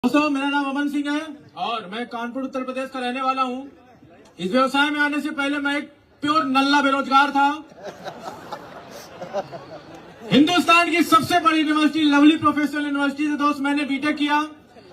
दोस्तों, मेरा नाम अमन सिंह है और मैं कानपुर उत्तर प्रदेश का रहने वाला हूं। इस व्यवसाय में आने से पहले मैं एक प्योर नल्ला बेरोजगार था। हिंदुस्तान की सबसे बड़ी यूनिवर्सिटी लवली प्रोफेशनल यूनिवर्सिटी से दोस्त मैंने बीटेक किया,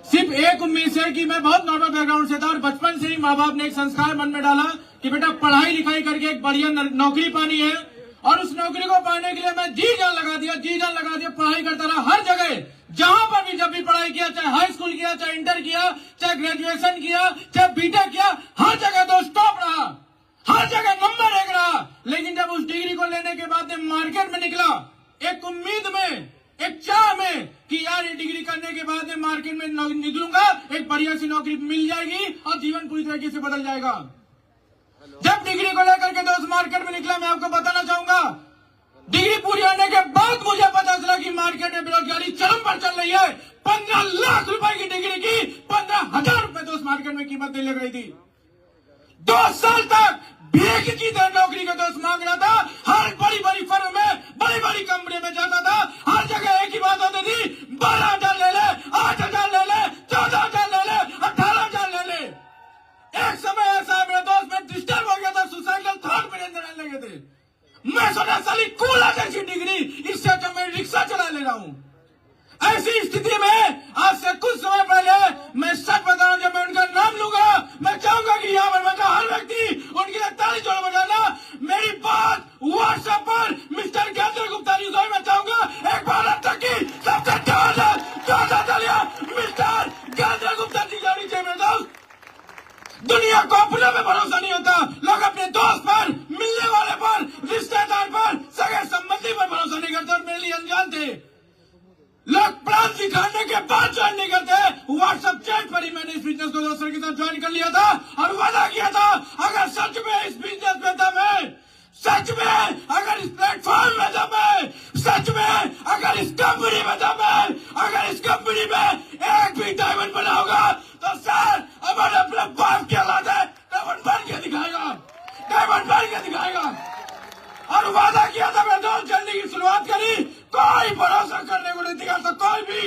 सिर्फ एक उम्मीद से कि मैं बहुत नॉर्मल बैकग्राउंड से था और बचपन से ही माँ बाप ने एक संस्कार मन में डाला कि बेटा पढ़ाई लिखाई करके एक बढ़िया नौकरी पानी है। और उस नौकरी को पाने के लिए मैं जी जान लगा दिया, पढ़ाई करता रहा हर जगह, जहां पर भी जब भी पढ़ाई किया, चाहे हाई स्कूल किया, चाहे इंटर किया, चाहे ग्रेजुएशन किया, चाहे बीटेक किया, हर जगह दोस्त टॉप रहा, हर जगह नंबर 1 रहा। लेकिन जब उस डिग्री को लेने के बाद मार्केट में निकला, एक उम्मीद में, एक चाह में कि यार ये डिग्री करने के बाद में मार्केट में निकलूंगा, एक बढ़िया सी नौकरी मिल जाएगी और जीवन पूरी तरीके से बदल जाएगा। जब डिग्री को लेकर के दोस्त मार्केट में निकला, मैं आपको बताना चाहूंगा, डिग्री पूरी होने के बाद मुझे पता चला कि मार्केट में बेरोजगारी चरम पर चल रही है। 15 लाख रुपए की डिग्री की 15,000 रुपए दोस्त मार्केट में कीमत देने लग रही थी। 2 साल तक भीख की तरह नौकरी का दोस्त मांग रहा था। हर बड़ी बड़ी फर्म में, बड़ी बड़ी कंपनी में जाता था, हर जगह एक ही बात होती थी, 12,000 ले ले, 8,000 ले ले, 14,000 ले ले, 18,000 ले ले। एक समय ऐसा मेरे दोस्त में डिस्टर्ब हो गया था, सुसाइडल थॉट मेरे अंदर आने लगे थे। मैं सोचा साली कूला जैसी डिग्री, इससे अच्छा मैं रिक्शा चला ले रहा हूं। ऐसी स्थिति में आज से कुछ समय पहले मैं सच बता रहा हूं, जब मैं उनका नाम लूंगा, मैं चाहूंगा कि यहाँ पर बैठा हर व्यक्ति उनके लिए ताली जोड़ बजाना। मेरी बात व्हाट्सएप पर मिस्टर ज्ञानेंद्र गुप्ता जी को मैं चाहूंगा एक भारत तक की सबसे जोरदार तालियां मिस्टर ज्ञानेंद्र गुप्ता जी जानी चाहिए। मेरे दोस्त, दुनिया को अपने पे भरोसा नहीं होता, लोग अपने दोस्त पर, मिलने वाले पर, रिश्तेदार पर, सगे संबंधी पर भरोसा नहीं करते। और मेरे लिए अनजान थे लोग, प्लान दिखाने के बाद ज्वाइन नहीं करते। व्हाट्सएप चैट पर ही मैंने इस बिजनेस को दोस्तों के साथ ज्वाइन कर लिया था और वादा किया था, अगर सच में इस बिजनेस में दम है, सच में अगर इस प्लेटफॉर्म में दम है, सच में अगर इस कंपनी में दम है, अगर इस कंपनी में एक भी डायमंड बना होगा तो सर हमारे अपने बाप की औलाद है, डायमंड बन के दिखाएगा, डायमंड बन के दिखाएगा। और वादा किया था, मैं दोस्त जर्नी की शुरुआत करी, कोई भरोसा करने को नहीं दिखा था, कोई भी,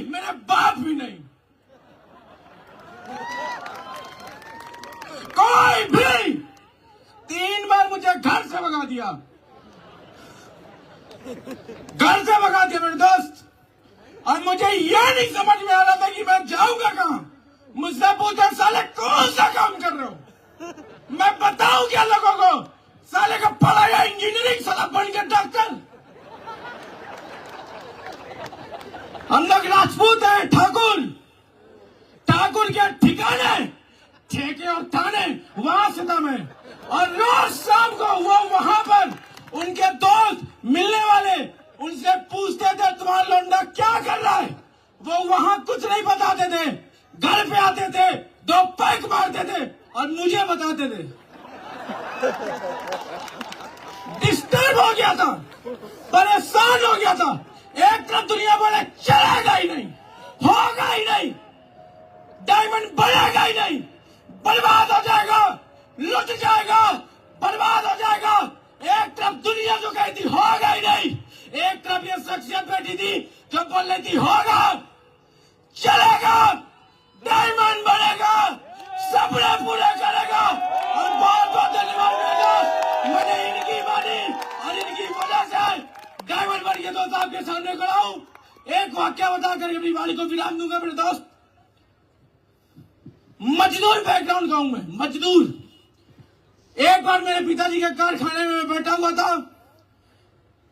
मेरे बाप भी नहीं, कोई भी। 3 बार मुझे घर से भगा दिया मेरे दोस्त। और मुझे यह नहीं समझ में आ रहा था कि मैं जाऊंगा कहां। मुझसे पूछा, साले कौन सा काम कर रहे हो, मैं बताऊं क्या लोगों को, साले का पढ़ाया इंजीनियरिंग, साला बन के डॉक्टर। हम लोग राजपूत हैं, ठाकुर के ठिकाने, ठेके और थाने वहां से दम है। और रोज शाम को वो वहां पर उनके दोस्त मिलने वाले उनसे पूछते थे, तुम्हारा लौंडा क्या कर रहा है। वो वहां कुछ नहीं बताते थे, घर पे आते थे, 2 पैक मारते थे और मुझे बताते थे। डिस्टर्ब हो गया था, परेशान हो गया था। एक तरफ दुनिया बोले चलेगा ही नहीं, होगा ही नहीं, डायमंड बनेगा ही नहीं, बर्बाद हो जाएगा, लुट जाएगा, बर्बाद हो जाएगा। एक तरफ दुनिया जो कहती थी होगा ही नहीं, एक तरफ ये शख्सियत बैठी थी जो बोल रही थी होगा, चलेगा, डायमंड बनेगा, सपने पूरे करेगा। और बहुत बहुत धन्यवाद मेरे दोस्त, मैंने इनकी मानी और इनकी वजह से डायमंड बन के दोस्त आपके सामने खड़ा हूं। एक वाक्य बताकर अपनी वाणी को विराम दूंगा मेरे दोस्त। मजदूर बैकग्राउंड का हूं मैं, मजदूर। एक बार मेरे पिताजी के कारखाने में बैठा हुआ था,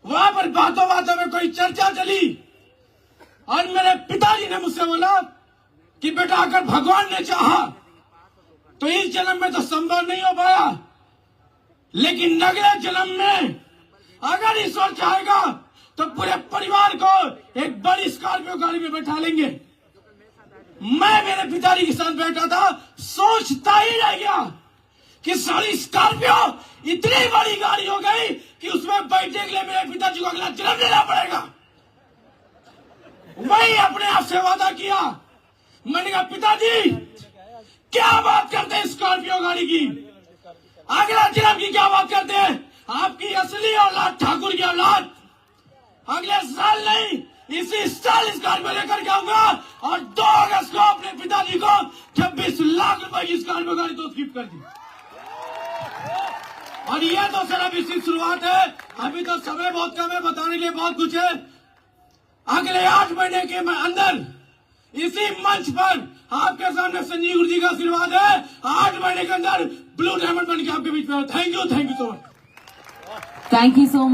वहां पर बातों में कोई चर्चा चली और मेरे पिताजी ने मुझसे बोला कि बेटा अगर भगवान ने चाहा तो इस जन्म में तो संभव नहीं हो पाया, लेकिन अगले जन्म में अगर ईश्वर चाहेगा तो पूरे परिवार को एक बड़ी स्कॉर्पियो गाड़ी में बैठा लेंगे। मैं मेरे पिताजी के साथ बैठा था, सोचता ही रह गया कि सारी स्कॉर्पियो इतनी बड़ी गाड़ी हो गई कि उसमें बैठने के लिए मेरे पिताजी को अगला जन्म लेना पड़ेगा। वही अपने आप से वादा किया। मैंने कहा, पिताजी क्या बात करते हैं स्कॉर्पियो गाड़ी की, अगला जन्म की क्या बात करते हैं, आपकी असली औलाद ठाकुर की औलाद अगले साल नहीं इसी स्टाइलिश कार में लेकर के आऊंगा और 2 अगस्त को अपने पिताजी को 26 लाख रुपए की इस कार में गाड़ी तो गिफ्ट कर दी। और ये तो सिर्फ इसकी शुरुआत है, अभी तो समय बहुत कम है, बताने के लिए बहुत कुछ है। अगले 8 महीने के अंदर इसी मंच पर आपके सामने संजीव गुरु जी का आशीर्वाद है, 8 महीने के अंदर ब्लू डायमंड बन के आपके बीच में। Thank you so much. Thank you so much.